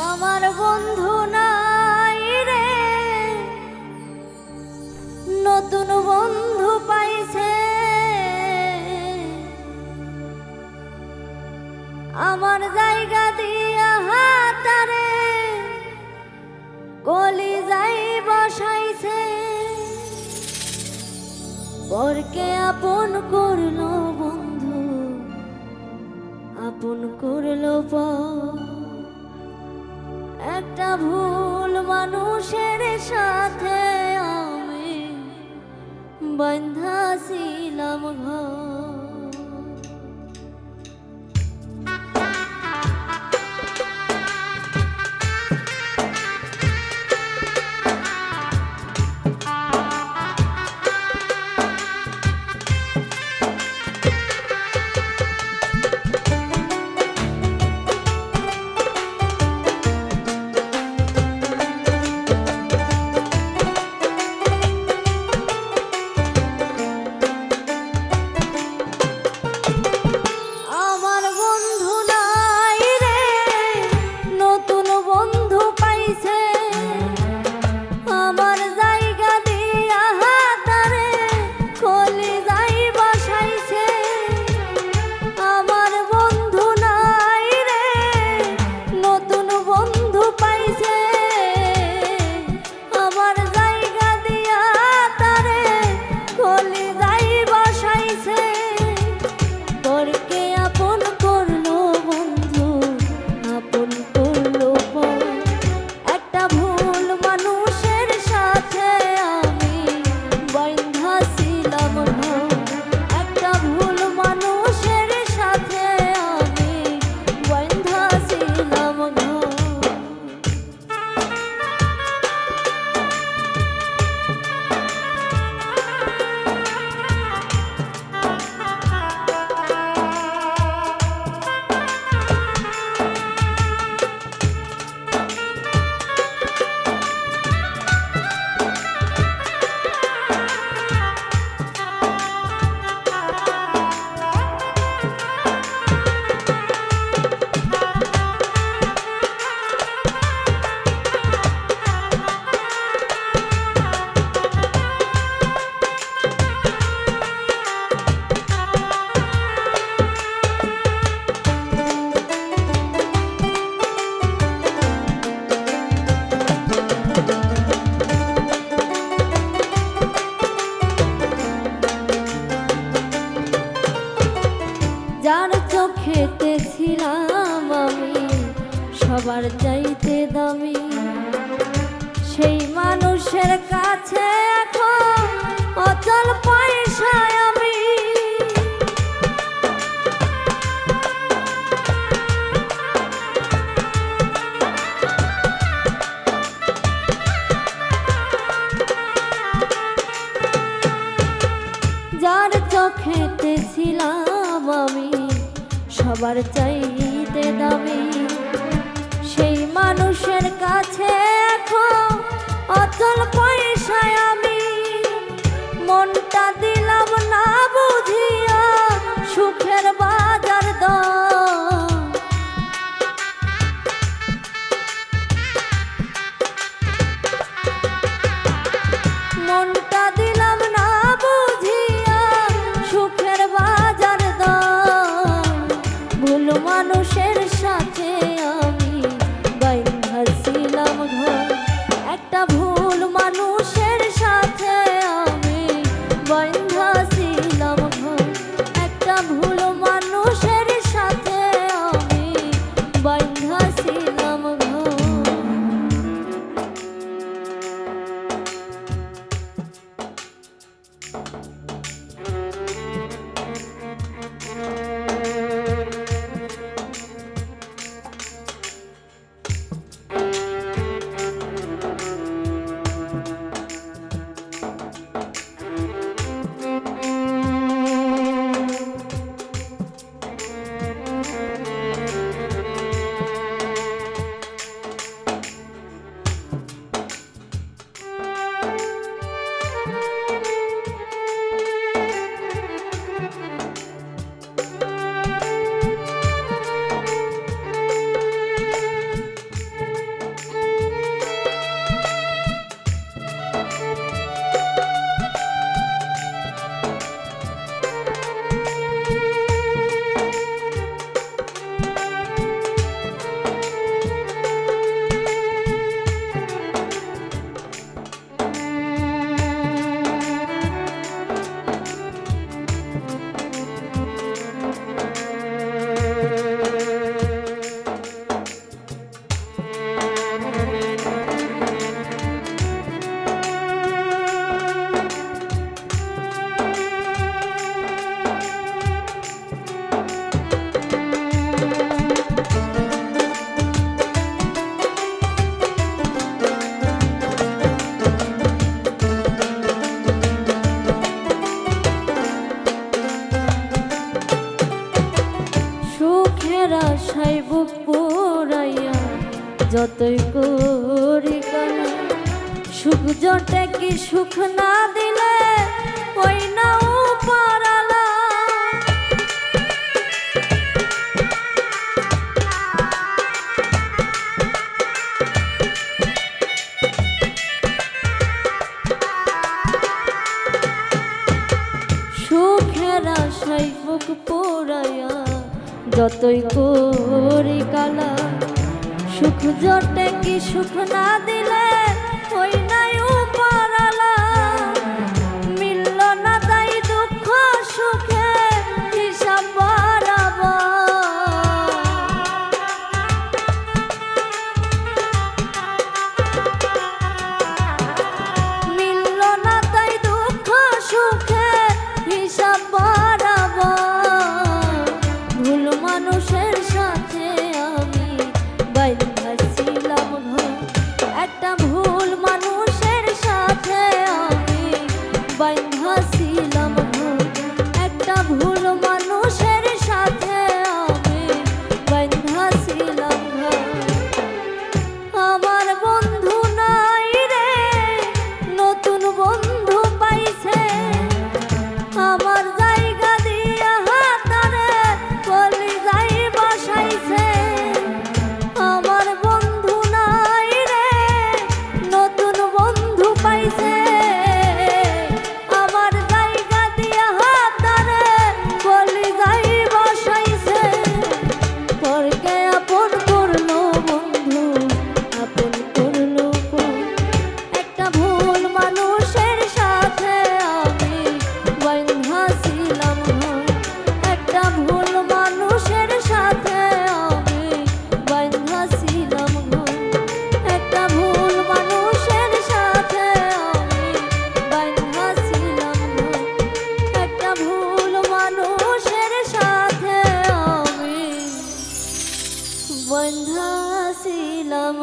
আমার বন্ধু নাই রে, নতুন বন্ধু পাইছে। আমার জায়গা দিয়া হাতারে কলি যাই বসাইছে। পরকে আপন করলো বন্ধু, আপন করলো পর। একটা ভুল মানুষের সাথে আমি বাঁধা ছিলাম ঘর। যার চোখেতে ছিলাম আমি সবার চাইতে দামি, সেই মানুষের কাছে এখন অচল পয়সায় আমি। যার চোখেতে ছিলাম আমি সবার চাইতে দামি, সেই মানুষের কাছে এখন অচল পয়সায় আমি। মনটা দিলাম না বুঝিয়া সুখের বাজার দর। মনটা দিলাম না বুঝিয়া সুখের বাজার দর। ভুল মানুষের সাথে আমি বাঁধা ছিলাম ঘর। একটা ভুল মানুষের সাথে আমি বাঁধা ছিলাম ঘর। একটা ভুল মানুষের সাথে আমি বাঁধা ছিলাম ঘর। যতই করি কানা সুখ জটে কি সুখ না দিলে ওই না পারালা সুখের আশায় বুক পোড়াইয়া যতই করি কালা সুখ জটে কি সুখ না দিলে ওই নাই পারালা মিলল না তাই দুঃখ সুখে হিসাব বরাবর মিলল না তাই দুঃখ সুখে হিসাব বরাবর ভুল মানুষের সাথে আমি একটা ভুল মানুষের সাথে আমি বাইন্ধাছিলাম একটা ভুল মানুষের সাথে আমি বাইন্ধাছিলাম আমার বন্ধু নাই রে নতুন বন্ধু পাইছে আমার জায়গা দিয়া হাতারে বলি যাই বসাইছে আমার বন্ধু নাই রে নতুন বন্ধু পাইছে আমার জায়গা দিয়া হাতারে বলি যাই বসাইছে পরকে আপন করলো বন্ধু আপন করলো একটা ভুল মানুষের সাথে আমি বাইন্ধাছিলাম একটা ভুল মানুষের সাথে আমি বাইন্ধাছিলাম একটা ভুল মানুষের সাথে আমি বাইন্ধাছিলাম একটা ভুল মানুষের সাথে আমি বাইন্ধাছিলাম